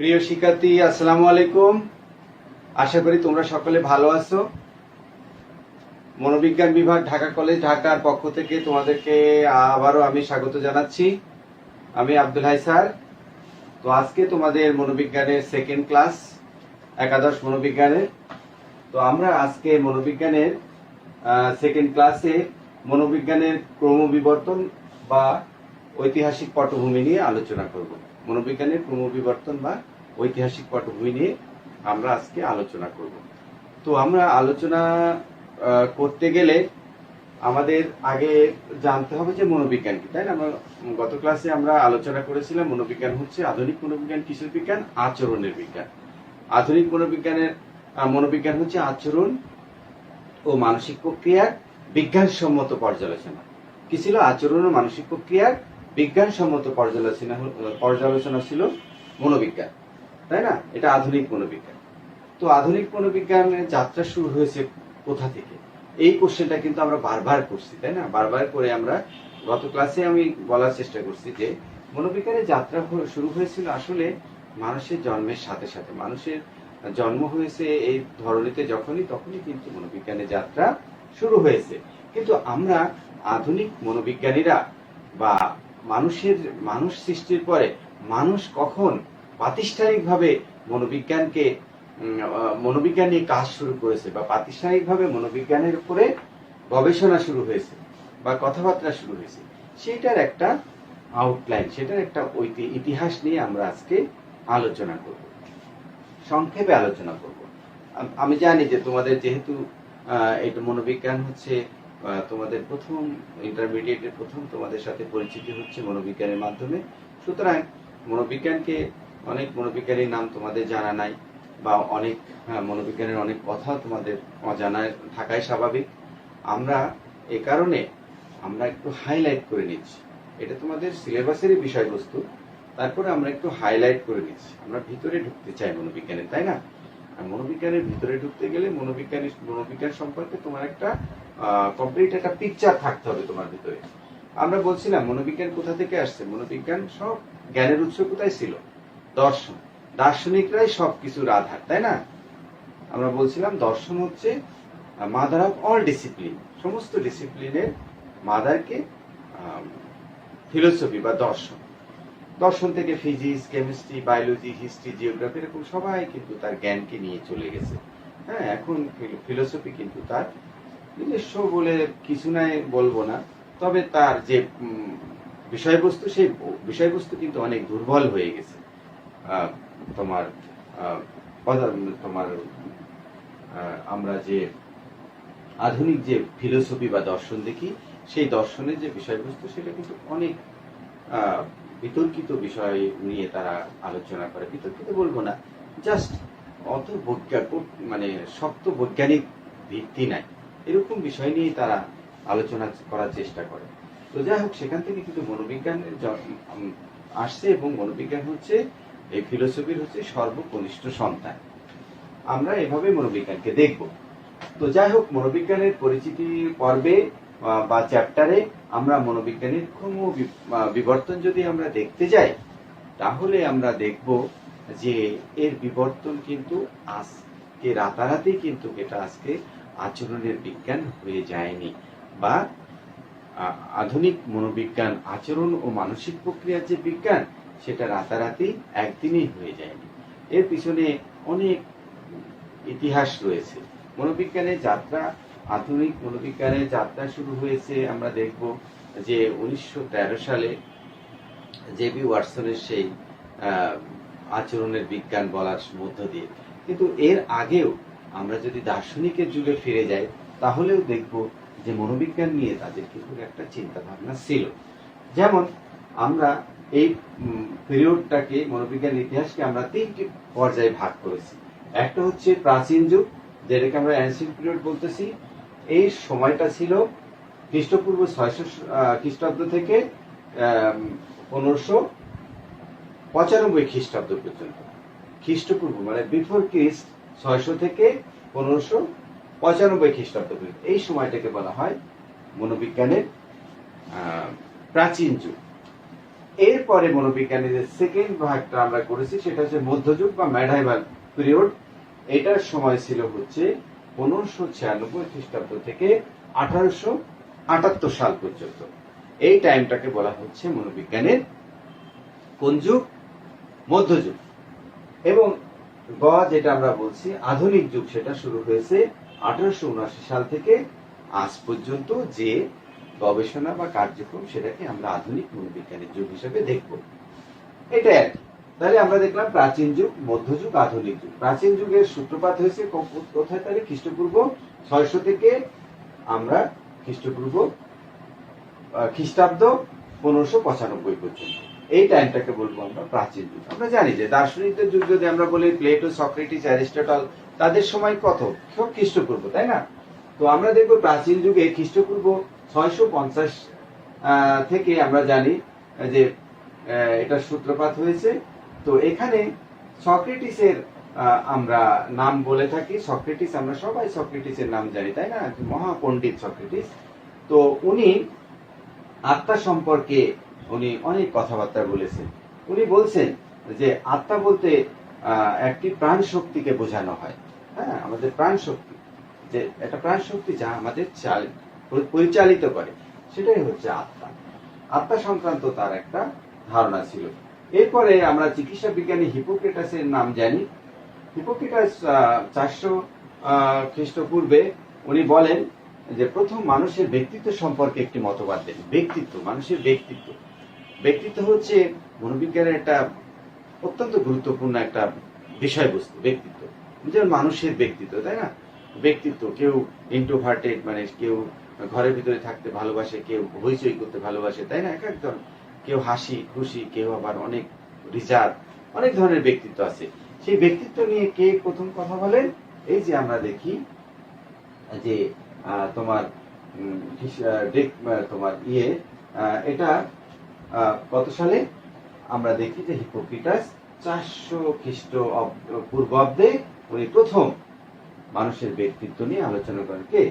প্রিয় শিক্ষার্থী, আসসালামু আলাইকুম। আশা করি তোমরা সকলে ভালো আছো। মনোবিজ্ঞান বিভাগ, ঢাকা কলেজ, ঢাকার পক্ষ থেকে তোমাদেরকে আবারও আমি স্বাগত জানাচ্ছি। আমি আব্দুল হাই স্যার। তো আজকে তোমাদের মনোবিজ্ঞানের সেকেন্ড ক্লাস, একাদশ মনোবিজ্ঞানের। তো আমরা আজকে মনোবিজ্ঞানের সেকেন্ড ক্লাসে মনোবিজ্ঞানের ক্রমবিবর্তন বা ঐতিহাসিক পটভূমি নিয়ে আলোচনা করব। মনোবিজ্ঞানের ক্রমবিবর্তন বা ঐতিহাসিক পটভূমি নিয়ে আমরা আজকে আলোচনা করব। তো আমরা আলোচনা করতে গেলে আমাদের আগে জানতে হবে যে মনোবিজ্ঞান কি, তাই না? আমরা গত ক্লাসে আমরা আলোচনা করেছিলাম মনোবিজ্ঞান হচ্ছে আধুনিক মনোবিজ্ঞান কিসের বিজ্ঞান? আচরণের বিজ্ঞান। আধুনিক মনোবিজ্ঞান হচ্ছে আচরণ ও মানসিক প্রক্রিয়ার বিজ্ঞানসম্মত পর্যালোচনা। কি ছিল? আচরণ ও মানসিক প্রক্রিয়ার বিজ্ঞানসম্মত পর্যালোচনা ছিল মনোবিজ্ঞান, তাই না? এটা আধুনিক মনোবিজ্ঞান। তো আধুনিক মনোবিজ্ঞানের যাত্রা শুরু হয়েছে কোথা থেকে? এই কোশ্চেনটা কিন্তু আমরা বারবার করছি, তাই না? বারবার করে আমরা গত ক্লাসে আমি বলার চেষ্টা করছি যে মনোবিজ্ঞানের যাত্রা শুরু হয়েছিল আসলে মানুষের জন্মের সাথে সাথে। মানুষের জন্ম হয়েছে এই ধরনীতে তখনই কিন্তু মনোবিজ্ঞানের যাত্রা শুরু হয়েছে। কিন্তু আমরা আধুনিক মনোবিজ্ঞানীরা বা মানুষ সৃষ্টির পরে মানুষ কখন প্রাতিষ্ঠানিকভাবে মনোবিজ্ঞান নিয়ে কাজ শুরু করেছে বা প্রাতিষ্ঠানিকভাবে মনোবিজ্ঞানের উপরে গবেষণা শুরু হয়েছে বা কথাবার্তা শুরু হয়েছে, সেটার একটা আউটলাইন, সেটার একটা ইতিহাস নিয়ে আমরা আজকে আলোচনা করব, সংক্ষেপে আলোচনা করব। আমি জানি যে তোমাদের যেহেতু এটা মনোবিজ্ঞান হচ্ছে তোমাদের প্রথম ইন্টারমিডিয়েটের প্রথম তোমাদের সাথে পরিচিতি হচ্ছে মনোবিজ্ঞানের মাধ্যমে, সুতরাং অনেক মনোবিজ্ঞানীর নাম তোমাদের জানা নাই বা অনেক মনোবিজ্ঞানের অনেক কথা তোমাদের অজানা থাকাই স্বাভাবিক। আমরা এ কারণে আমরা একটু হাইলাইট করে নিচ্ছি। এটা তোমাদের সিলেবাসেরই বিষয়বস্তু, তারপরে আমরা একটু হাইলাইট করে নিচ্ছি। আমরা ভিতরে ঢুকতে চাই মনোবিজ্ঞানের, তাই না? আর মনোবিজ্ঞানের ভিতরে ঢুকতে গেলে মনোবিজ্ঞান সম্পর্কে তোমার একটা কমপ্লিট একটা পিকচার থাকতে হবে তোমার ভিতরে। আমরা বলছিলাম মনোবিজ্ঞান কোথা থেকে আসছে। মনোবিজ্ঞান সব জ্ঞানের উৎস কোথায় ছিল? দর্শন। দার্শনিকরাই সবকিছুর আধার, তাই না? আমরা বলছিলাম দর্শন হচ্ছে মাদার অফ অল ডিসিপ্লিন। সমস্ত ডিসিপ্লিনের মাদারকে ফিলোসফি বা দর্শন থেকে physics, chemistry, biology, history, geography এরকম সবাই কিন্তু তার জ্ঞানকে নিয়ে চলে গেছে। হ্যাঁ, এখন ফিলোসফি কিন্তু তার নিজস্ব বলে কিছু নাই, বলবো না, তবে তার যে বিষয়বস্তু, সেই বিষয়বস্তু কিন্তু অনেক দুর্বল হয়ে গেছে। আমরা যে আধুনিক যে ফিলোসফি বা দর্শন দেখি, সেই দর্শনের যে বিষয়বস্তু সেটা কিন্তু অনেক বিতর্কিত বিষয় নিয়ে তারা আলোচনা করে। বিতর্কিত বলবো না, জাস্ট অত শক্ত বৈজ্ঞানিক ভিত্তি নাই, এরকম বিষয় নিয়ে তারা আলোচনা করার চেষ্টা করে। তো যাই হোক, সেখান থেকে কিন্তু মনোবিজ্ঞানের আসছে এবং মনোবিজ্ঞান হচ্ছে এই ফিলোসফির হচ্ছে সর্বকনিষ্ঠ সন্তান। আমরা এভাবে মনোবিজ্ঞানকে দেখব। তো যাই হোক, মনোবিজ্ঞানের পরিচিতি পর্বে বা চ্যাপ্টারে আমরা মনোবিজ্ঞানের বিবর্তন যদি আমরা দেখতে যাই, তাহলে আমরা দেখব যে এর বিবর্তন কিন্তু আজকে রাতারাতি কিন্তু এটা আজকে আচরণের বিজ্ঞান হয়ে যায়নি, বা আধুনিক মনোবিজ্ঞান আচরণ ও মানসিক প্রক্রিয়ার যে বিজ্ঞান, সেটা রাতারাতি একদিনেই হয়ে যায়নি। এর পিছনে অনেক ইতিহাস রয়েছে। আধুনিক মনোবিজ্ঞানের যাত্রা শুরু হয়েছে আমরা দেখব যে 1913 সালে জেবি ওয়াটসনের সেই আচরণের বিজ্ঞান বলার মধ্য দিয়ে। কিন্তু এর আগেও আমরা যদি দার্শনিকের যুগে ফিরে যাই, তাহলেও দেখব যে মনোবিজ্ঞান নিয়ে তাদের কিন্তু একটা চিন্তা ভাবনা ছিল। যেমন আমরা এই পিরিয়ডটাকে, মনোবিজ্ঞান ইতিহাসকে আমরা 3টি পর্যায়ে ভাগ করেছি। একটা হচ্ছে প্রাচীন যুগ, যেটাকে আমরা অ্যানসিয়েন্ট পিরিয়ড বলতেছি। এই সময়টা ছিল খ্রিস্টপূর্ব 600 খ্রিস্টাব্দ থেকে 1595 খ্রিস্টাব্দ পর্যন্ত। খ্রিস্টপূর্ব মানে বিফোর খ্রিস্ট 600 থেকে 1595 খ্রিস্টাব্দ পর্যন্ত। এই সময়টাকে বলা হয় মনোবিজ্ঞানের প্রাচীন যুগ। এরপরে মনোবিজ্ঞানের যে সেকেন্ড ভাগটা আমরা করেছি সেটা হচ্ছে মধ্যযুগ বা মেডাইভাল পিরিয়ড। এটার সময় ছিল হচ্ছে 1596 খ্রিস্টাব্দ থেকে 1878 সাল পর্যন্ত। এই টাইমটাকে বলা হচ্ছে মনোবিজ্ঞানের কোন যুগ? মধ্যযুগ। এবং যেটা আমরা বলছি আধুনিক যুগ, সেটা শুরু হয়েছে 1879 সাল থেকে আজ পর্যন্ত। যে গবেষণা বা কার্যক্রম, সেটাকে আমরা আধুনিক মনোবিজ্ঞানের যুগ হিসেবে দেখব। এটা এক। তাহলে আমরা দেখলাম প্রাচীন যুগ, মধ্যযুগ, আধুনিক যুগ। প্রাচীন যুগের সূত্রপাত হয়েছে কোথায়? তাহলে খ্রিস্টপূর্ব 600 থেকে আমরা খ্রিস্টাব্দ 1595 পর্যন্ত। এই টাইমটাকে বলবো আমরা প্রাচীন যুগ। আমরা জানি যে দার্শনিকদের যুগ যদি আমরা বলি প্লেটো, সক্রেটিস, অ্যারিস্টটল, তাদের সময় কত? সব খ্রিস্টপূর্ব, তাই না? তো আমরা দেখবো প্রাচীন যুগে খ্রিস্টপূর্ব 650 থেকে আমরা জানি যে এটার সূত্রপাত হয়েছে। তো এখানে সক্রেটিসের আমরা নাম বলে থাকি। সক্রেটিস, আমরা সবাই সক্রেটিসের নাম জানি, তাই না? মহাপণ্ডিত সক্রেটিস। তো উনি আত্মা সম্পর্কে অনেক কথাবার্তা বলেছেন। উনি বলছেন যে আত্মা বলতে একটি প্রাণ শক্তিকে বোঝানো হয়। হ্যাঁ, আমাদের প্রাণ শক্তি, যে একটা প্রাণ শক্তি যা আমাদের পরিচালিত করে, সেটাই হচ্ছে আত্মা। আত্মা সংক্রান্ত তার একটা ধারণা ছিল। এরপরে আমরা চিকিৎসা বিজ্ঞানী হিপোক্রেটাসের নাম জানি। হিপোক্রেটাস 400 খ্রিস্টপূর্বে উনি বলেন যে প্রথম মানুষের ব্যক্তিত্ব সম্পর্কে একটি মতবাদ দেন। ব্যক্তিত্ব, মানুষের ব্যক্তিত্ব হচ্ছে মনোবিজ্ঞানের একটা অত্যন্ত গুরুত্বপূর্ণ একটা বিষয়বস্তু। ব্যক্তিত্ব, যেমন মানুষের ব্যক্তিত্ব, তাই না? ব্যক্তিত্ব, কেউ ইন্ট্রোভার্টেড, মানে কেউ ঘরের ভিতরে থাকতে ভালোবাসে, কেউ হইচই করতে ভালোবাসে, তাই না? এক একজন, কেউ হাসি খুশি, কেউ আবার অনেক রিজার্ভ, অনেক ধরনের ব্যক্তিত্ব আছে। সেই ব্যক্তিত্ব নিয়ে কে প্রথম কথা বলেন? এই যে আমরা দেখি যে তোমার এটা কত সালে আমরা দেখি যে হিপোক্রেটাস 400 খ্রিস্টপূর্বাব্দে উনি প্রথম মানুষের ব্যক্তিত্ব নিয়ে আলোচনা করেন। কে?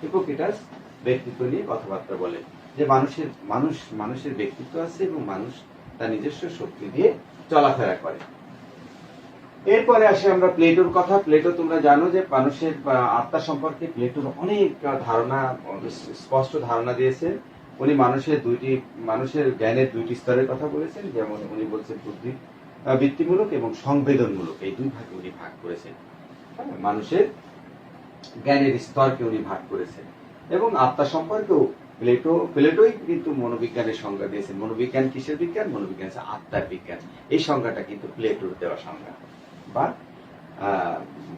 হিপোক্রেটাস ব্যক্তিত্ব নিয়ে কথাবার্তা বলেন যে মানুষের ব্যক্তিত্ব আছে এবং মানুষ তার নিজস্ব শক্তি দিয়ে চলাফেরা করে। এরপরে আসে আমরা প্লেটোর কথা। প্লেটো, তোমরা জানো যে মানুষের আত্মা সম্পর্কে প্লেটোর অনেক ধারণা, স্পষ্ট ধারণা দিয়েছেন। উনি মানুষের জ্ঞানের দুইটি স্তরের কথা বলেছেন। যেমন উনি বলছেন বৃত্তিমূলক এবং সংবেদনমূলক, এই দুই ভাগে উনি ভাগ করেছেন। মানুষের জ্ঞানের স্তরকে উনি ভাগ করেছেন। এবং আত্মা সম্পর্কেও প্লেটোই কিন্তু মনোবিজ্ঞানের সংজ্ঞা দিয়েছেন। মনোবিজ্ঞান কিসের বিজ্ঞান? মনোবিজ্ঞান হচ্ছে আত্মার বিজ্ঞান। এই সংজ্ঞাটা কিন্তু প্লেটোর দেওয়া সংজ্ঞা বা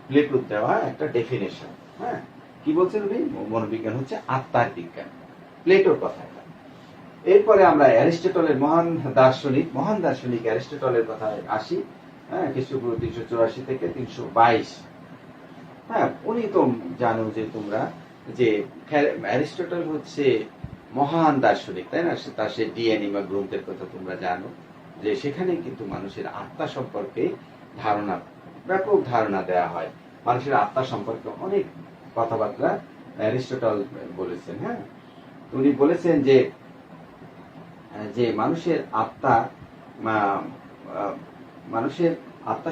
প্লেটোর দেওয়া একটা ডেফিনেশন। হ্যাঁ, কি বলছেন উনি? মনোবিজ্ঞান হচ্ছে আত্মার বিজ্ঞান, প্লেটোর কথা। এরপরে আমরা অ্যারিস্টটলের মহান দার্শনিক অ্যারিস্টটলের কথায় আসি। হ্যাঁ, খ্রিস্টপূর্ব 384 থেকে 322। হ্যাঁ, উনি তো জানো যে তোমরা যে অ্যারিস্টটল হচ্ছে মহান দার্শনিক, তাই না? তার সে ডিএনিমা গ্রন্থের কথা তোমরা জানো, যে সেখানে কিন্তু মানুষের আত্মা সম্পর্কে ব্যাপক ধারণা দেওয়া হয়। মানুষের আত্মা সম্পর্কে অনেক কথাবার্তা অ্যারিস্টটল বলেছেন। হ্যাঁ, উনি বলেছেন যে মানুষের আত্মা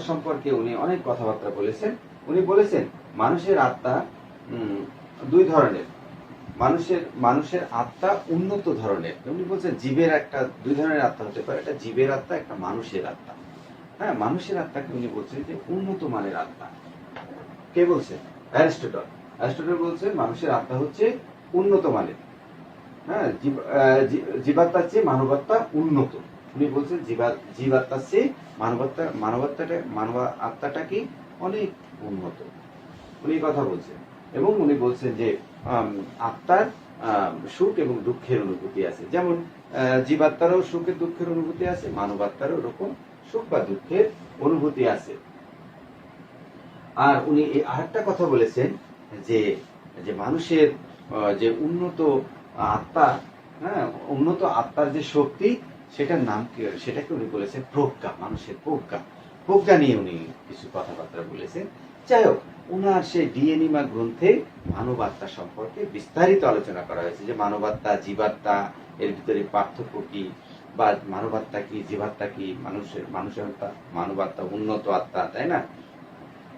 সম্পর্কে উনি অনেক কথাবার্তা বলেছেন। উনি বলেছেন মানুষের আত্মা দুই ধরনের। মানুষের আত্মা উন্নত ধরনের। উনি বলছেন জীবের একটা দুই ধরনের আত্মা হতে পারে, একটা জীবের আত্মা, একটা মানুষের আত্মা। হ্যাঁ, মানুষের আত্মাকে উনি বলছেন যে উন্নত মানের আত্মা। কে বলছেন? অ্যারিস্টটল বলছেন মানুষের আত্মা হচ্ছে উন্নত মানের। হ্যাঁ, জীবাত্মার চেয়ে মানবাত্মা উন্নত। উনি বলছেন জীবাত্মার চেয়ে মানব আত্মাটা কি অনেক উন্নত। উনি কথা বলছেন এবং উনি বলছেন যে আত্মার সুখ এবং দুঃখের অনুভূতি আছে। যেমন জীবাত্মারও সুখের দুঃখের অনুভূতি আছে, মানবাত্মারও ওরকম সুখ বা দুঃখের অনুভূতি আছে। আর উনি আরেকটা কথা বলেছেন যে মানুষের যে উন্নত আত্মা, হ্যাঁ, উন্নত আত্মার যে শক্তি, সেটার নাম কি? সেটাকে উনি বলেছেন প্রজ্ঞা। মানুষের প্রজ্ঞা নিয়ে উনি কিছু কথাবার্তা বলেছেন। যাই হোক, ওনার সেই ডিএনিমা গ্রন্থে মানবাত্মা সম্পর্কে বিস্তারিত আলোচনা করা হয়েছে, যে মানবাত্মা, জীবাত্মা, এর ভিতরে পার্থক্য কি, বা মানবাত্মা কি, জীবাত্মা কি, মানুষের মানবাত্মা উন্নত আত্মা, তাই না?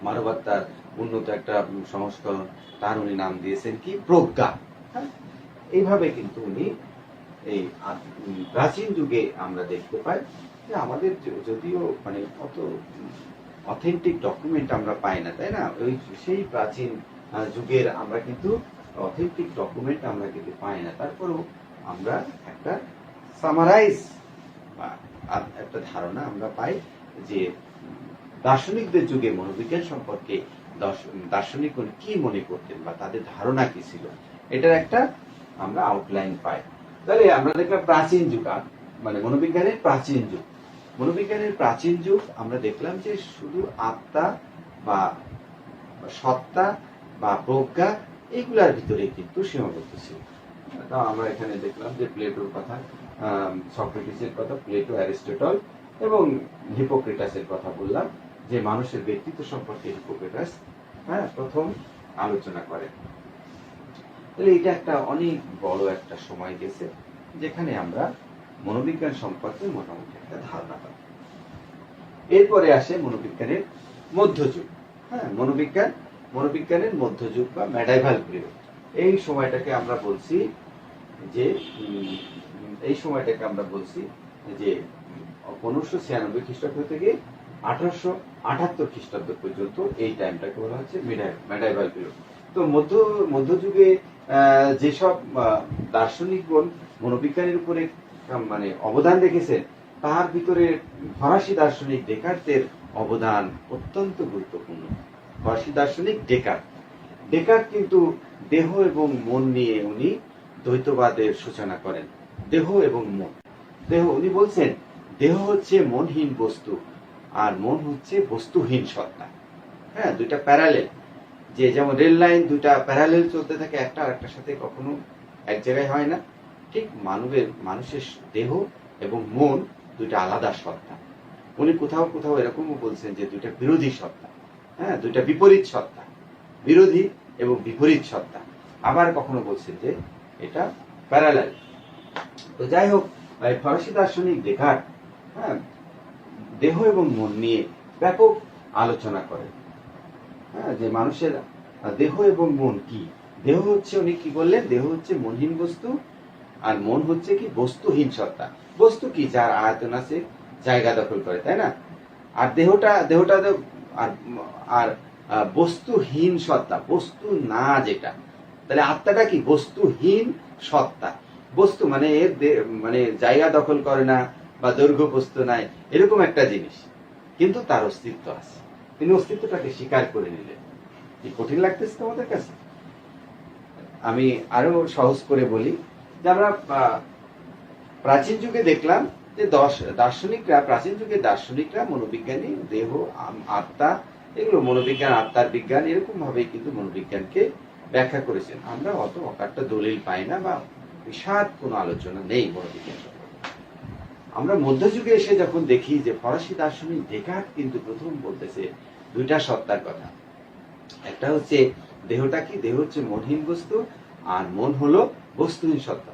মানবাত্মার উন্নত একটা সংস্করণ, তার উনি নাম দিয়েছেন কি, প্রজ্ঞা। হ্যাঁ, এইভাবে কিন্তু উনি এই প্রাচীন যুগে আমরা দেখতে পাই যে আমাদের যদিও মানে অত অথেন্টিক ডকুমেন্ট আমরা পাই না, তাই না? ওই সেই প্রাচীন যুগের আমরা কিন্তু অথেন্টিক ডকুমেন্ট আমরা কিন্তু পাই না, তারপরেও আমরা একটা সামারাইজ বা একটা ধারণা আমরা পাই যে দার্শনিকদের যুগে মনোবিজ্ঞান সম্পর্কে দার্শনিক কি মনে করতেন বা তাদের ধারণা কি ছিল, এটার একটা আমরা আউটলাইন পাই। তাহলে আমরা দেখলাম প্রাচীন যুগ, মানে মনোবিজ্ঞানের প্রাচীন যুগ। মনোবিজ্ঞানের প্রাচীন যুগ আমরা দেখলাম যে শুধু আত্মা বা সত্তা বা প্রজ্ঞা এইগুলার ভিতরে কিন্তু সীমাবদ্ধ ছিল। আমরা এখানে দেখলাম যে প্লেটোর কথা, সক্রেটিসের কথা, প্লেটো, অ্যারিস্টটল এবং হিপোক্রেটাসের কথা বললাম, যে মানুষের ব্যক্তিত্ব সম্পর্কে হিপোক্রেটাস প্রথম আলোচনা করেন। তাহলে এটা একটা অনেক বড় একটা সময় গেছে যেখানে আমরা মনোবিজ্ঞান সম্পর্কে মোটামুটি একটা ধারণা পাই। এরপরে আসে মনোবিজ্ঞানের মধ্যযুগ। মনোবিজ্ঞানের মধ্যযুগ বা মেডাইভাল পিরিয়ড। এই সময়টাকে আমরা বলছি যে 1596 খ্রিস্টাব্দ থেকে 1878 খ্রিস্টাব্দ পর্যন্ত এই টাইমটাকে বলা হচ্ছে মেডাইভাল পিরিয়ড। তো মধ্যযুগে যেসব দার্শনিকগণ মনোবিজ্ঞানের উপরে মানে অবদান রেখেছেন, তার ভিতরে ফরাসি দার্শনিক ডেকার্তের অবদান অত্যন্ত গুরুত্বপূর্ণ। ফরাসি দার্শনিক ডেকার্ত কিন্তু দেহ এবং মন নিয়ে উনি দ্বৈতবাদের সূচনা করেন। দেহ এবং মন, উনি বলছেন দেহ হচ্ছে মনহীন বস্তু আর মন হচ্ছে বস্তুহীন সত্তা। হ্যাঁ, দুইটা প্যারালেল, যে যেমন রেল লাইন দুইটা প্যারালেল চলতে থাকে, একটা আরেকটার সাথে কখনো এক জায়গায় হয় না, ঠিক মানুষের দেহ এবং মন দুইটা আলাদা সত্তা। উনি কোথাও কোথাও এরকমও বলছেন যে দুইটা বিরোধী সত্তা, দুইটা বিপরীত সত্তা, বিরোধী এবং বিপরীত সত্তা। আবার কখনো বলছেন যে এটা প্যারালাল। তো যাই হোক, ফরাসি দার্শনিক ডেকার্ত দেহ এবং মন নিয়ে ব্যাপক আলোচনা করেন। যে মানুষের দেহ এবং মন কি। দেহ হচ্ছে, উনি কি বললেন, দেহ হচ্ছে মনহীন বস্তু আর মন হচ্ছে কি বস্তুহীন সত্তা। বস্তু কি, যার আয়তন আছে, জায়গা দখল করে, তাই না? আর দেহটা আর বস্তুহীন সত্তা, বস্তু না যেটা। তাহলে আত্মাটা কি, বস্তুহীন সত্তা। বস্তু মানে মানে জায়গা দখল করে না বা দৈর্ঘ্য বস্তু নাই, এরকম একটা জিনিস, কিন্তু তার অস্তিত্ব আছে। তিনি অস্তিত্বটাকে স্বীকার করে নিলেন। কি কঠিন লাগতেছে তোমাদের কাছে? আমি আরো সহজ করে বলি যে আমরা প্রাচীন যুগে দেখলাম যে প্রাচীন যুগে দার্শনিকরা মনোবিজ্ঞানী, দেহ, আত্মা, এগুলো মনোবিজ্ঞান, আত্মার বিজ্ঞান, এরকম ভাবে কিন্তু মনোবিজ্ঞানকে ব্যাখ্যা করেছেন। আমরা অত অকাট্য দলিল পাই না বা বিশাল কোনো আলোচনা নেই মনোবিজ্ঞান সম্পর্কে। আমরা মধ্যযুগে এসে যখন দেখি যে ফরাসি দার্শনিক ডেকার্ত কিন্তু প্রথম বলতেছে দুইটা সত্তার কথা। একটা হচ্ছে দেহটা কি, দেহ হচ্ছে মনহীন বস্তু আর মন হলো বস্তুহীন সত্তা।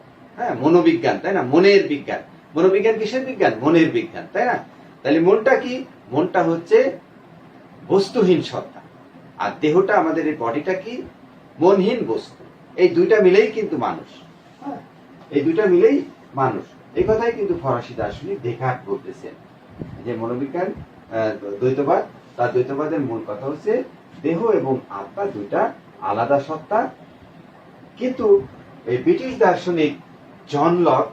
মনোবিজ্ঞান, তাই না? মনের বিজ্ঞান। মনোবিজ্ঞান কিসের বিজ্ঞান? মনের বিজ্ঞান, তাই না? তাহলে মনটা কি? মনটা হচ্ছে বস্তুহীন সত্তা, আর দেহটা, আমাদের এই বডিটা কি, মনহীন বস্তু। এই দুইটা মিলেই কিন্তু মানুষ। এই দুইটা মিলেই মানুষ, এই কথাই কিন্তু ফরাসি দার্শনিক ডেকার্ত বলতেছেন যে মনোবিজ্ঞান দ্বৈতবাদ, তার দ্বৈতবাদের মূল কথা হচ্ছে দেহ এবং আত্মা দুইটা আলাদা সত্তা। কিন্তু এই ব্রিটিশ দার্শনিক জন লক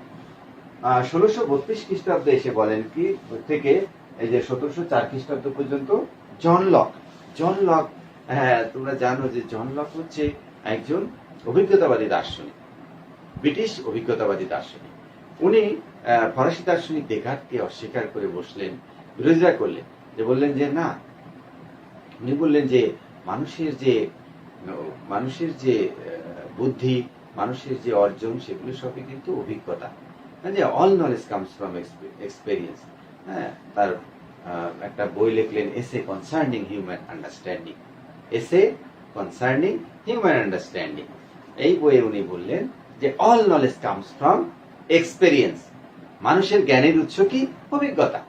1632 খ্রিস্টাব্দে এসে বলেন কি থেকে এই যে 1704 খ্রিস্টাব্দ পর্যন্ত জন লক, তোমরা জানো যে জন লক হচ্ছে একজন অভিজ্ঞতাবাদী দার্শনিক, ব্রিটিশ অভিজ্ঞতাবাদী দার্শনিক। উনি ফরাসি দার্শনিক ডেকার্তকে অস্বীকার করে বসলেন, বিরোধিতা করলেন, যে বললেন যে না, উনি বললেন যে মানুষের যে বুদ্ধি, মানুষের যে অর্জন, সেগুলো সবই কিন্তু অভিজ্ঞতা, যে all knowledge comes from experience. তার একটা বই লিখলেন, এসে কনসার্নিং হিউম্যান আন্ডারস্ট্যান্ডিং। এসে কনসার্নিং হিউম্যান আন্ডারস্ট্যান্ডিং। এই বইয়ে উনি বললেন যে all knowledge comes from experience. মানুষের জ্ঞানের উৎস কি? অভিজ্ঞতা।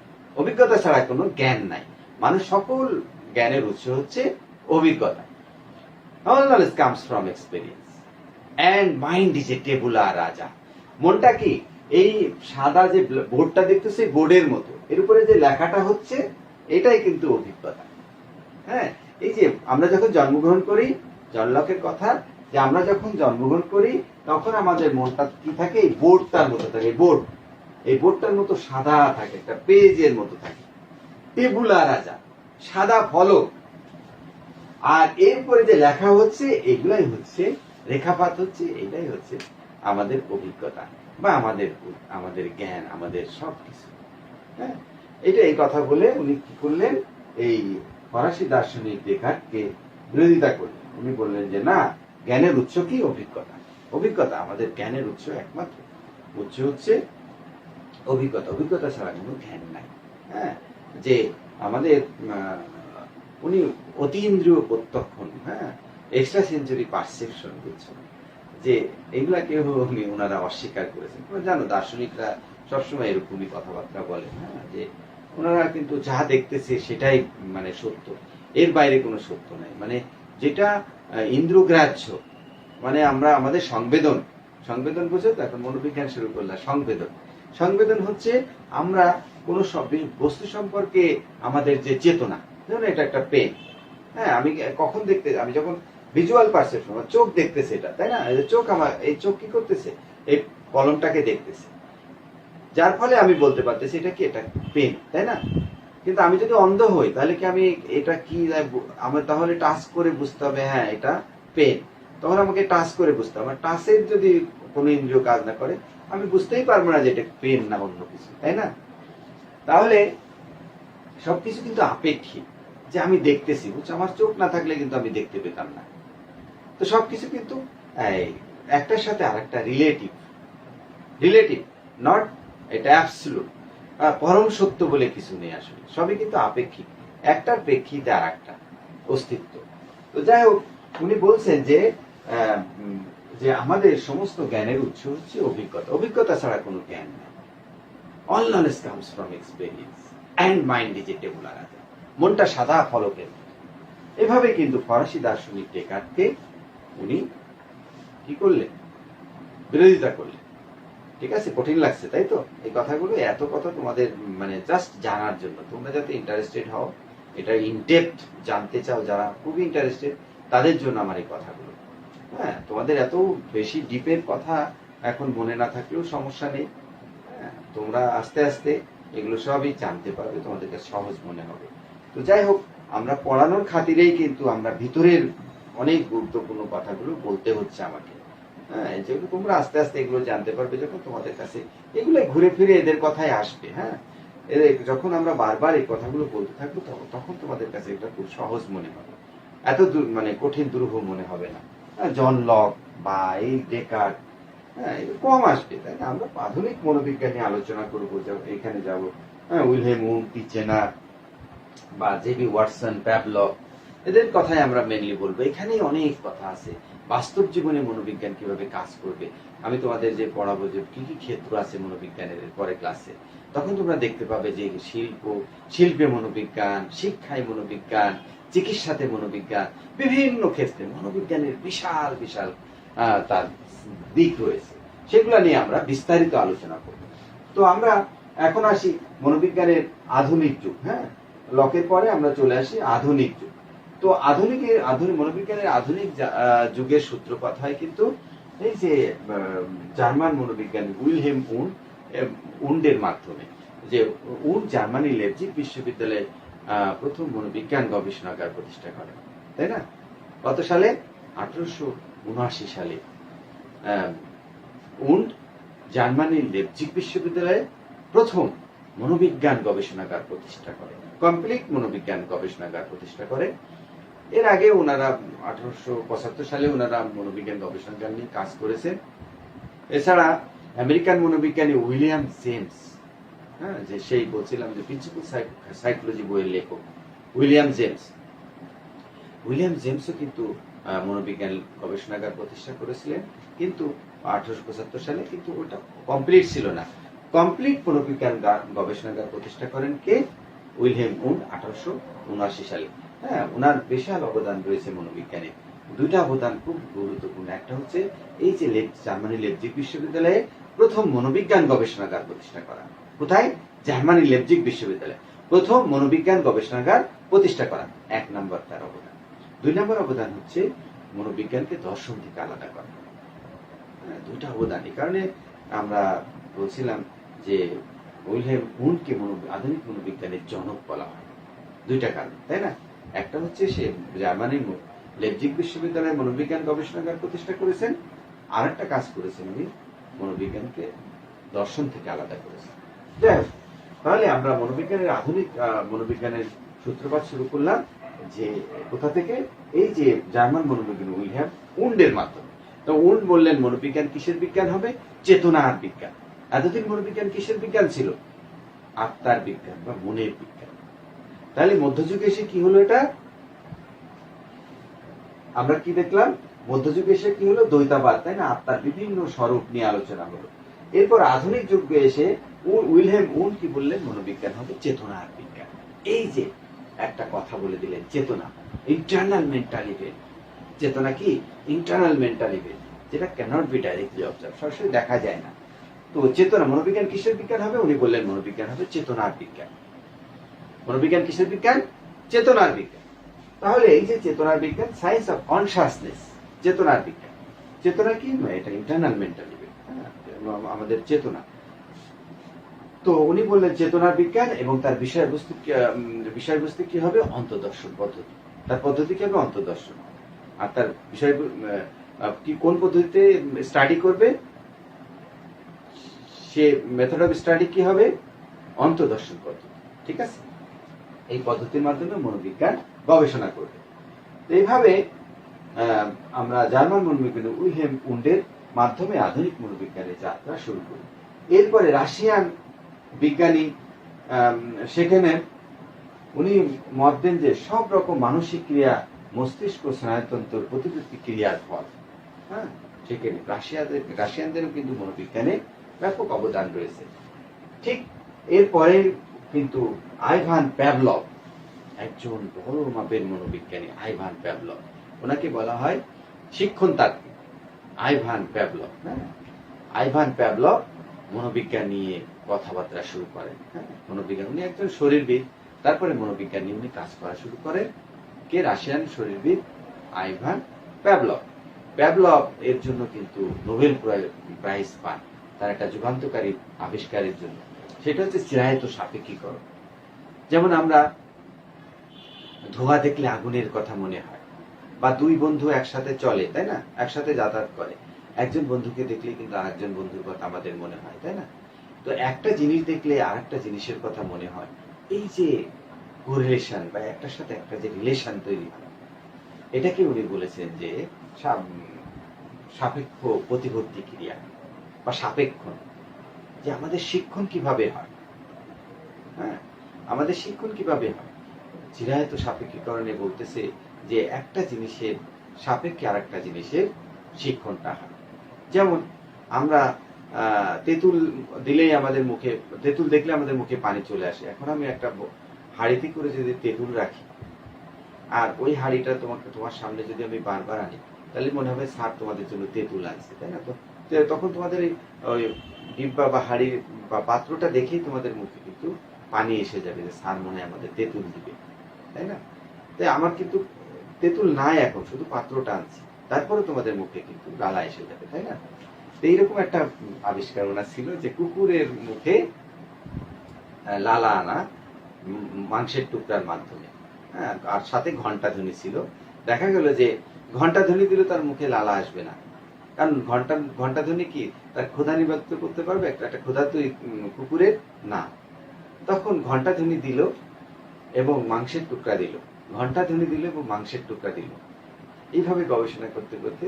অভিজ্ঞতা ছাড়া কোনো জ্ঞান নাই। মানুষ সকল জ্ঞানের উৎস হচ্ছে অভিজ্ঞতা। All knowledge comes from experience and mind is a tabula rasa. মনটা কি? এই সাদা যে বোর্ডটা দেখতেছে বোর্ডের মতো, এর উপরে যে লেখাটা হচ্ছে এটাই কিন্তু অভিজ্ঞতা। হ্যাঁ, এই যে আমরা যখন জন্মগ্রহণ করি, জন লকের কথা, যে আমরা যখন জন্মগ্রহণ করি তখন আমাদের মনটা কি থাকে? এই বোর্ডটার মতো থাকে। বোর্ড, এই বোর্ডটার মতো সাদা থাকে, একটা পেজের মতো থাকে, টেবুলা রাজা, সাদা ফলক। আর এরপরে যে লেখা হচ্ছে এগুলাই হচ্ছে রেখাপাত হচ্ছে, এটাই হচ্ছে আমাদের অভিজ্ঞতা বা আমাদের জ্ঞান, আমাদের সবকিছু। হ্যাঁ, এটা এই কথা বলে উনি কি করলেন? এই ফরাসি দার্শনিক ডেকার্টকে বিরোধিতা করলেন। উনি বললেন যে না, জ্ঞানের উৎস কি? অভিজ্ঞতা। অভিজ্ঞতা আমাদের জ্ঞানের উৎস, একমাত্র উৎস হচ্ছে অভিজ্ঞতা। অভিজ্ঞতা ছাড়া কোনো জ্ঞান নাই। হ্যাঁ, যে আমাদের উনি অতীন্দ্রিয় প্রত্যক্ষণ, হ্যাঁ, এক্সট্রা সেঞ্চুরি পারসেপশন বুঝছেন, যে এগুলাকে উনি ওনারা অস্বীকার করেছেন। তোমরা জানো দার্শনিকরা সবসময় এরকমই কথাবার্তা বলেন, হ্যাঁ, যে ওনারা কিন্তু যা দেখতেছে সেটাই মানে সত্য, এর বাইরে কোনো সত্য নাই। মানে যেটা ইন্দ্রগ্রাহ্য, মানে আমরা আমাদের সংবেদন বুঝো তো, এখন মনোবিজ্ঞান শুরু করলাম। সংবেদন হচ্ছে আমরা কোনো বস্তু সম্পর্কে আমাদের যে চেতনা, যেমন এটা একটা পেন, হ্যাঁ, আমি কখন আমি যখন ভিজুয়াল পারসেপশন, আমার চোখ দেখতেছে এটা, তাই না? চোখ, আমার এই চোখ কি করতেছে? এই কলমটাকে দেখতেছে, যার ফলে আমি বলতে পারতেছি এটা কি, এটা পেন, তাই না? কিন্তু আমি যদি অন্ধ হই তাহলে কি আমি এটা কি, আমার তাহলে টাচ করে বুঝতে হবে, হ্যাঁ এটা পেন, তখন আমাকে টাচ করে বুঝতে হবে। টাচের যদি কোনো ইন্দ্রিয় কাজ না করে আমি বুঝতেই পারবো না যে এটা পেন না অন্য কিছু, তাই না? তাহলে সবকিছু কিন্তু আপেক্ষিক। যে আমি দেখতেছি, বুঝছো, আমার চোখ না থাকলে কিন্তু আমি দেখতে পেতাম না। তো সবকিছু কিন্তু একটার সাথে আরেকটা রিলেটিভ, নট এটা অ্যাবসলিউট। পরম সত্য বলে কিছু নেই, আসলে সবই কিন্তু আপেক্ষিক, একটার প্রেক্ষিতে আর একটা অস্তিত্ব। তো যাই হোক, উনি বলছেন যে আমাদের সমস্ত জ্ঞানের উৎস হচ্ছে অভিজ্ঞতা। অভিজ্ঞতা ছাড়া কোনো জ্ঞান নেই। All knowledge comes from experience and mind is a tabula rasa. মনটা সাদা ফলকের। এভাবে কিন্তু ফরাসি দার্শনিক ডেকার্টকে উনি কি করলেন? বিরোধিতা করলেন। ঠিক আছে, কঠিন লাগছে তাই তো এই কথাগুলো? এত কথা তোমাদের মানে জাস্ট জানার জন্য, তোমরা যাতে ইন্টারেস্টেড হও, এটা ইনডেপথ জানতে চাও, যারা খুবই ইন্টারেস্টেড তাদের জন্য আমার এই কথাগুলো। হ্যাঁ, তোমাদের এত বেশি ডিপের কথা এখন মনে না থাকলেও সমস্যা নেই। হ্যাঁ, তোমরা আস্তে আস্তে এগুলো সবই জানতে পারবে, তোমাদের কাছে সহজ মনে হবে। তো যাই হোক, আমরা পড়ানোর খাতিরেই কিন্তু আমরা ভিতরের অনেক গুরুত্বপূর্ণ কথাগুলো বলতে হচ্ছে আমাকে। হ্যাঁ, যেগুলো তোমরা আস্তে আস্তে এগুলো জানতে পারবে যখন তোমাদের কাছে এগুলো ঘুরে ফিরে এদের কথাই আসবে। হ্যাঁ, যখন আমরা বারবার এই কথাগুলো বলতে থাকবো তখন তোমাদের কাছে এটা খুব সহজ মনে হবে, এত মানে কঠিন দুরূহ মনে হবে না। জন লক বা এই ডেকার্ট, হ্যাঁ, কম আসবে, তাই না? আমরা আধুনিক মনোবিজ্ঞান নিয়ে আলোচনা করবো, এখানে যাবো উইলহেম উন্ড, টিচেনার বা জেবি ওয়াটসন, প্যাভলভ, এদের কথাই আমরা মেনলি বলবো। এখানেই অনেক কথা আছে, বাস্তব জীবনে মনোবিজ্ঞান কিভাবে কাজ করবে। আমি তোমাদের যে পড়াবো যে কি কি ক্ষেত্র আছে মনোবিজ্ঞানের পরে ক্লাসে, তখন তোমরা দেখতে পাবে যে শিল্পে মনোবিজ্ঞান, শিক্ষায় মনোবিজ্ঞান, চিকিৎসাতে মনোবিজ্ঞান, বিভিন্ন ক্ষেত্রে মনোবিজ্ঞানের বিশাল বিশাল তার দিক রয়েছে। সেগুলো নিয়ে আমরা বিস্তারিত আলোচনা করব। তো আমরা এখন আসি মনোবিজ্ঞানের আধুনিক যুগ। হ্যাঁ, লকের পরে আমরা চলে আসি আধুনিক যুগ। তো আধুনিক মনোবিজ্ঞানের আধুনিক যুগের সূত্রপাত হয় কিন্তু এই যে জার্মান মনোবিজ্ঞানী উইলহেম উন্ডের মাধ্যমে। যে উন্ড জার্মানি লেপজিগ বিশ্ববিদ্যালয়ে প্রথম মনোবিজ্ঞান গবেষণাগার প্রতিষ্ঠা করেন, তাই না? কত সালে? 1879 সালে উন্ড জার্মানির লেপজিগ বিশ্ববিদ্যালয়ে প্রথম মনোবিজ্ঞান গবেষণাগার প্রতিষ্ঠা করে, কমপ্লিট মনোবিজ্ঞান গবেষণাগার প্রতিষ্ঠা করে। এর আগে ওনারা 1875 সালে ওনারা মনোবিজ্ঞান গবেষণাগার নিয়ে কাজ করেছেন। এছাড়া আমেরিকান মনোবিজ্ঞানী উইলিয়াম জেমস, হ্যাঁ, যে সেই বলছিলাম যে প্রিন্সিপাল সাইকোলজি বইয়ের লেখক উইলিয়াম জেমস, উইলিয়াম জেমসও কিন্তু মনোবিজ্ঞান গবেষণাগার প্রতিষ্ঠা করেছিলেন, কিন্তু 1875 সালে, কিন্তু ওটা কমপ্লিট ছিল না। কমপ্লিট মনোবিজ্ঞান গবেষণাগার প্রতিষ্ঠা করেন কে? উইলহেম উন্ড 1879 সালে। হ্যাঁ, ওনার বিশাল অবদান রয়েছে মনোবিজ্ঞানে। দুইটা অবদান খুব গুরুত্বপূর্ণ। একটা হচ্ছে এই যে জার্মানি লেপজিগ বিশ্ববিদ্যালয়ে প্রথম মনোবিজ্ঞান গবেষণাগার প্রতিষ্ঠা করা। কোথায়? জার্মানি লেপজিগ বিশ্ববিদ্যালয়ে প্রথম মনোবিজ্ঞান গবেষণাগার প্রতিষ্ঠা করা, 1 নম্বর তার অবদান। 2 নম্বর অবদান হচ্ছে মনোবিজ্ঞানকে দর্শন থেকে আলাদা করা। দুইটা অবদান। এই কারণে আমরা বলছিলাম যে উইলহেম উন্ডকে আধুনিক মনোবিজ্ঞানের জনক বলা হয়। দুইটা কারণ, তাই না? একটা হচ্ছে সে জার্মানির লেপজিগ বিশ্ববিদ্যালয়ে মনোবিজ্ঞান গবেষণাগার প্রতিষ্ঠা করেছেন, আর একটা কাজ করেছেন উনি মনোবিজ্ঞানকে দর্শন থেকে আলাদা করেছেন। তাহলে আমরা মনোবিজ্ঞানের আধুনিক মনোবিজ্ঞানের সূত্রপাত শুরু করলাম যে কোথা থেকে? এই যে জার্মান মনোবিজ্ঞানী উইলহেম উন্ডের মাধ্যমে। তো উন্ড বললেন মনোবিজ্ঞান কিসের বিজ্ঞান হবে? চেতনার বিজ্ঞান। এতদিন মনোবিজ্ঞান কিসের বিজ্ঞান ছিল? আত্মার বিজ্ঞান বা মনের বিজ্ঞান। তাহলে মধ্যযুগে এসে কি হলো? এটা আমরা কি দেখলাম? মধ্যযুগে এসে কি হলো? দ্বৈতাবাদ, তাই না? আত্মার বিভিন্ন স্বরূপ নিয়ে আলোচনা হলো। এরপর আধুনিক যুগে এসে উইলহেম উন্ড কি বললেন? মনোবিজ্ঞান হবে চেতনার বিজ্ঞান। এই যে একটা কথা বলে দিলেন, চেতনা, ইন্টারনাল মেন্টাল ইভেন্ট। চেতনা কি? ইন্টারনাল মেন্টাল ইভেন্ট, যেটা ক্যানট বি ডাইরেক্টলি অবজার্ভ, সরাসরি দেখা যায় না। তো চেতনা, মনোবিজ্ঞান কিসের বিজ্ঞান হবে? উনি বললেন মনোবিজ্ঞান হবে চেতনার বিজ্ঞান। মনোবিজ্ঞান কিসের বিজ্ঞান? চেতনার বিজ্ঞান। তাহলে এই যে চেতনার বিজ্ঞান, সায়েন্স অফ কনসাসনেস, চেতনার বিজ্ঞান। চেতনা কি? এটা ইন্টারনাল মেন্টাল ইভেন্ট, আমাদের চেতনা। তো উনি বললেন চেতনার বিজ্ঞান, এবং তার বিষয়বস্তু কি হবে? অন্তর্দর্শন পদ্ধতি। তার পদ্ধতি কি হবে? অন্তর্দর্শন। আর তার বিষয় কি, কোন পদ্ধতিতে স্টাডি করবে? সে মেথড অফ স্টাডি কি হবে? অন্তর্দর্শন পদ্ধতি। ঠিক আছে? এই পদ্ধতির মাধ্যমে মনোবিজ্ঞান গবেষণা করবে। এইভাবে আমরা জার্মান মনোবিজ্ঞানী উইলহেম উন্ডের মাধ্যমে আধুনিক মনোবিজ্ঞানের যাত্রা শুরু করি। এরপরে রাশিয়ান বিজ্ঞানী সেখানে উনি মত দেন যে সব রকম মানসিক ক্রিয়া মস্তিষ্ক স্নায়ুতন্ত্রের প্রতিকৃতি ক্রিয়ার ফল। হ্যাঁ, সেখানে রাশিয়ানদেরও কিন্তু মনোবিজ্ঞানে ব্যাপক অবদান রয়েছে। ঠিক এরপরে কিন্তু আইভান প্যাভলভ, একজন বড় মাপের মনোবিজ্ঞানী আইভান প্যাভলভ, ওনাকে বলা হয় শিক্ষণতাত্ত্বিক আইভান প্যাভলভ। হ্যাঁ, আইভান প্যাভলভ মনোবিজ্ঞান নিয়ে কথাবার্তা শুরু করেন। হ্যাঁ, মনোবিজ্ঞান, উনি একজন শরীরবিদ, তারপরে মনোবিজ্ঞান নিয়ে উনি কাজ করা শুরু করেন। কে? রাশিয়ান শরীরবিদ আইভান প্যাভলভ। প্যাভলভ এর জন্য কিন্তু নোবেল প্রাইজ পান তার একটা যুগান্তকারী আবিষ্কারের জন্য। সেটা হচ্ছে চিরায়ত সাপেক্ষীকরণ। যেমন আমরা ধোঁয়া দেখলে আগুনের কথা মনে হয়, বা দুই বন্ধু একসাথে চলে, তাই না? একসাথে যাতায়াত করে, একজন বন্ধুকে দেখলে কিন্তু আরেকজন বন্ধুর কথা আমাদের মনে হয়, তাই না? তো একটা জিনিস দেখলে আরেকটা জিনিসের কথা মনে হয়। এই যে কোরিলেশন বা একটার সাথে একটা যে রিলেশন তৈরি হয়, এটাকে উনি বলেছেন যে সাপেক্ষ প্রতিবর্তী ক্রিয়া বা সাপেক্ষণ। যে আমাদের শিক্ষণ কিভাবে হয়, হ্যাঁ, আমাদের শিক্ষণ কিভাবে হয়? চিরায়ত সাপেক্ষীকরণে বলতেছে যে একটা জিনিসের সাপেক্ষে আর একটা জিনিসের শিক্ষণটা হয়। যেমন আমরা তেঁতুল দিলেই আমাদের মুখে, তেঁতুল দেখলে আমাদের মুখে পানি চলে আসে। এখন আমি একটা হাঁড়িতে করে যদি তেঁতুল রাখি, আর ওই হাঁড়িটা তোমার সামনে যদি আমি বারবার আনি, তাহলে মনে হবে স্যার তোমাদের জন্য তেঁতুল আনছে, তাই না? তো তখন তোমাদের ওই ডিব্বা বা হাঁড়ি বা পাত্রটা দেখেই তোমাদের মুখে কিন্তু পানি এসে যাবে যে স্যার মনে হয় আমাদের তেঁতুল দিবে, তাই না? তাই আমার কিন্তু তেঁতুল নাই, এখন শুধু পাত্রটা আনছি, তারপরে তোমাদের মুখে কিন্তু লালা এসে যাবে, তাই না? এইরকম একটা আবিষ্কার ওনার ছিল যে কুকুরের মুখে লালা আনা মাংসের টুকরার মাধ্যমে। হ্যাঁ, আর সাথে ঘন্টা ধ্বনি ছিল। দেখা গেল যে ঘন্টা ধ্বনি দিলে তার মুখে লালা আসবে না, কারণ ঘন্টা ধ্বনি কি তার ক্ষুধা নিবারিত করতে পারবে? একটা ক্ষুধা তো কুকুরের না। তখন ঘন্টা ধ্বনি দিল এবং মাংসের টুকরা দিল, ঘন্টা ধ্বনি দিল এবং মাংসের টুকরা দিল। এইভাবে গবেষণা করতে করতে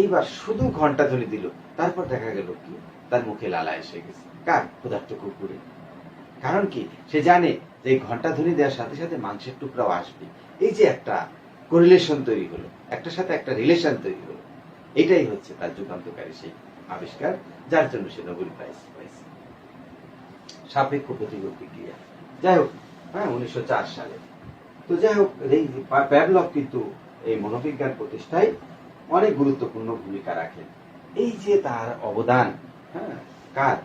এইবার শুধু ঘন্টা ধ্বনি দিল, তারপর দেখা গেল কি তার মুখে লালা এসে গেছে। কার? ক্ষুধার্ত কুকুরের। কারণ কি? সে জানে যে ঘন্টা ধ্বনি দেওয়ার সাথে সাথে মাংসের টুকরাও আসবে। এই যে একটা কোরিলেশন তৈরি হলো, একটার সাথে একটা রিলেশন তৈরি হলো। এটাই হচ্ছে তার যুগান্তকারী সেই আবিষ্কার, যার জন্য সে নোবেল প্রাইজ পাইছে। সাপেক্ষ প্রতিবর্তী ক্রিয়া, যাই হোক, হ্যাঁ, 1904 সালে। তো যাই হোক, এই প্যাভলভ কিন্তু এই মনোবিজ্ঞান প্রতিষ্ঠায় অনেক গুরুত্বপূর্ণ ভূমিকা রাখেন। এই যে তার অবদান, হ্যাঁ, কার?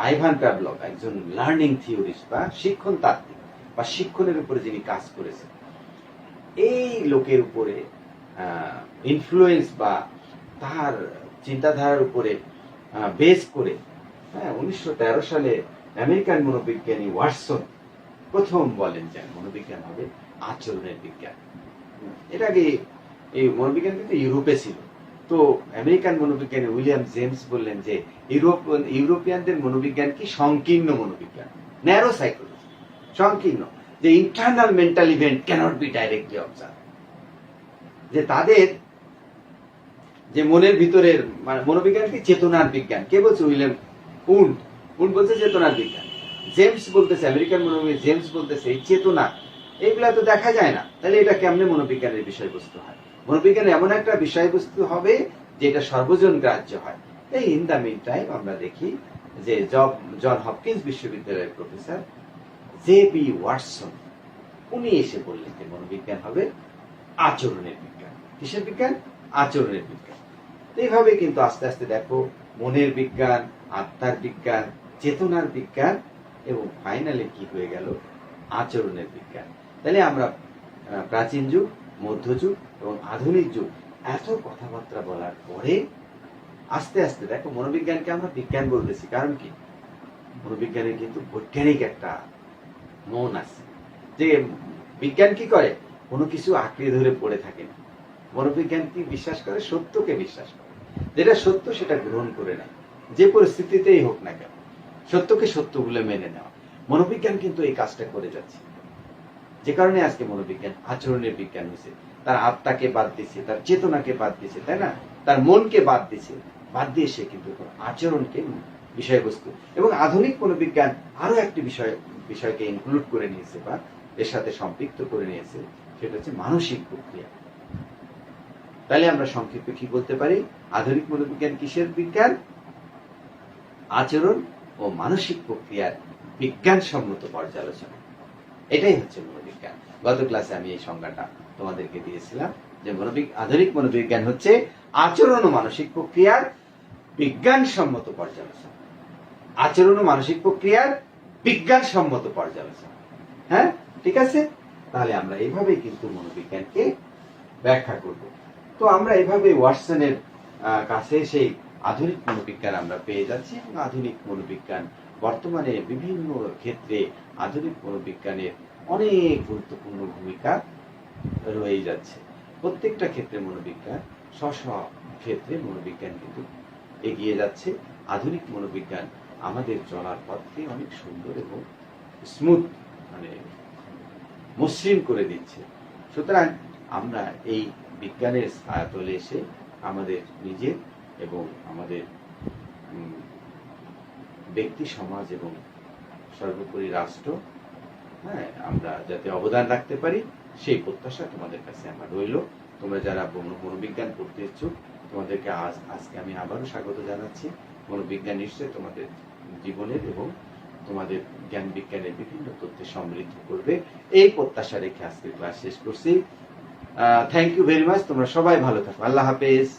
আইভান প্যাভলভ, একজন লার্নিং থিওরিস্ট বা শিক্ষণ তাত্ত্বিক বা শিক্ষণের উপরে যিনি কাজ করেছেন। এই লোকের উপরে ইনফ্লুয়েন্স বা তার চিন্তাধারার উপরে বেস করে, হ্যাঁ, 1913 সালে আমেরিকান মনোবিজ্ঞানী ওয়াটসন প্রথম বলেন যে মনোবিজ্ঞান হবে আচরণের বিজ্ঞান। এর আগে এই মনোবিজ্ঞান কিন্তু ইউরোপে ছিল। তো আমেরিকান মনোবিজ্ঞানী উইলিয়াম জেমস বললেন যে ইউরোপিয়ানদের মনোবিজ্ঞান কি সংকীর্ণ মনোবিজ্ঞান, ন্যারো সাইকোলজি, সংকীর্ণ, যে internal mental event cannot be directly observe, যে তাদের যে মনের ভিতরের মনোবিজ্ঞান কি চেতনার বিজ্ঞান। কে বলছে? উইলিয়াম উন্ড বলছে চেতনার বিজ্ঞান। জেমস বলতেছে, আমেরিকান মনোবিজ্ঞানী জেমস বলতেছে এই চেতনা এইগুলা তো দেখা যায় না, তাহলে এটা কেমনে মনোবিজ্ঞানের বিষয়বস্তু হয়? মনোবিজ্ঞানের এমন একটা বিষয়বস্তু হবে যেটা সর্বজন গ্রাহ্য হয়। এই ইন দ্য মিন টাইম আমরা দেখি যে জন হপকিন্স বিশ্ববিদ্যালয়ের প্রফেসর জে.বি. ওয়াটসন, উনি এসে বললেন যে মনোবিজ্ঞান হবে আচরণের বিজ্ঞান। কিসের বিজ্ঞান? আচরণের বিজ্ঞান। এইভাবে কিন্তু আস্তে আস্তে দেখো মনের বিজ্ঞান, আত্মার বিজ্ঞান, চেতনার বিজ্ঞান এবং ফাইনালে কি হয়ে গেল? আচরণের বিজ্ঞান। তাহলে আমরা প্রাচীন যুগ, মধ্যযুগ এবং আধুনিক যুগ এত কথাবার্তা বলার পরে আস্তে আস্তে দেখো মনোবিজ্ঞানকে আমরা বিজ্ঞান বলতেছি। কারণ কি? মনোবিজ্ঞানের কিন্তু বৈজ্ঞানিক একটা মন আছে, যে বিজ্ঞান কি করে? কোনো কিছু আঁকড়ে ধরে পড়ে থাকে না। মনোবিজ্ঞান কি বিশ্বাস করে? সত্যকে বিশ্বাস করে। যেটা সত্য সেটা গ্রহণ করে নেয়, যে পরিস্থিতিতেই হোক না কেন, সত্যকে সত্য বলে মেনে নেওয়া। মনোবিজ্ঞান কিন্তু এই কাজটা করে যাচ্ছে, যে কারণে আজকে মনোবিজ্ঞান আচরণের বিজ্ঞান হয়েছে। তার আত্মাকে বাদ দিচ্ছে, তার চেতনাকে বাদ দিচ্ছে, তাই না? তার মনকে বাদ দিচ্ছে, বাদ দিয়ে সে কিন্তু আচরণকে বিষয়বস্তু। এবং আধুনিক মনোবিজ্ঞান আরো একটি বিষয়কে ইনক্লুড করে নিয়েছে বা এর সাথে সম্পৃক্ত করে নিয়েছে, সেটা হচ্ছে মানসিক প্রক্রিয়া। তাহলে আমরা সংক্ষেপে কি বলতে পারি? আধুনিক মনোবিজ্ঞান কিসের বিজ্ঞান? আচরণ ও মানসিক প্রক্রিয়ার বিজ্ঞানসম্মত পর্যালোচনা। এটাই হচ্ছে মনোবিজ্ঞান। গত ক্লাসে আমি এই সংজ্ঞাটা তোমাদেরকে দিয়েছিলাম যে আধুনিক মনোবিজ্ঞান হচ্ছে আচরণ ও মানসিক প্রক্রিয়ার বিজ্ঞানসম্মত পর্যালোচনা। আচরণ ও মানসিক প্রক্রিয়ার বিজ্ঞানসম্মত পর্যালোচনা। হ্যাঁ, ঠিক আছে? তাহলে আমরা এইভাবেই কিন্তু মনোবিজ্ঞানকে ব্যাখ্যা করব। তো আমরা এইভাবে ওয়াটসনের কাছে সেই আধুনিক মনোবিজ্ঞান আমরা পেয়ে যাচ্ছি, এবং আধুনিক মনোবিজ্ঞান বর্তমানে বিভিন্ন ক্ষেত্রে আধুনিক মনোবিজ্ঞানের অনেক গুরুত্বপূর্ণ ভূমিকা রয়ে যাচ্ছে। প্রত্যেকটা ক্ষেত্রে মনোবিজ্ঞান স্ব ক্ষেত্রে মনোবিজ্ঞান কিন্তু এগিয়ে যাচ্ছে। আধুনিক মনোবিজ্ঞান আমাদের চলার পথকে অনেক সুন্দর এবং স্মুথ, মানে মসৃণ করে দিচ্ছে। সুতরাং আমরা এই বিজ্ঞানের ছায়াতলে এসে আমাদের নিজের এবং আমাদের ব্যক্তি সমাজ এবং সর্বোপরি রাষ্ট্র, হ্যাঁ, আমরা যাতে অবদান রাখতে পারি সেই প্রত্যাশা তোমাদের কাছে আমার রইল। তোমরা যারা মনোবিজ্ঞান পড়তে ইচ্ছুক, তোমাদেরকে আজকে আমি আবারও স্বাগত জানাচ্ছি। মনোবিজ্ঞান নিশ্চয়ই তোমাদের জীবনের এবং তোমাদের জ্ঞান বিজ্ঞানের বিভিন্ন তথ্যে সমৃদ্ধ করবে, এই প্রত্যাশা রেখে আজকের ক্লাস শেষ করছি। Thank you very much. তোমরা সবাই ভালো থাকো। আল্লাহ হাফেজ।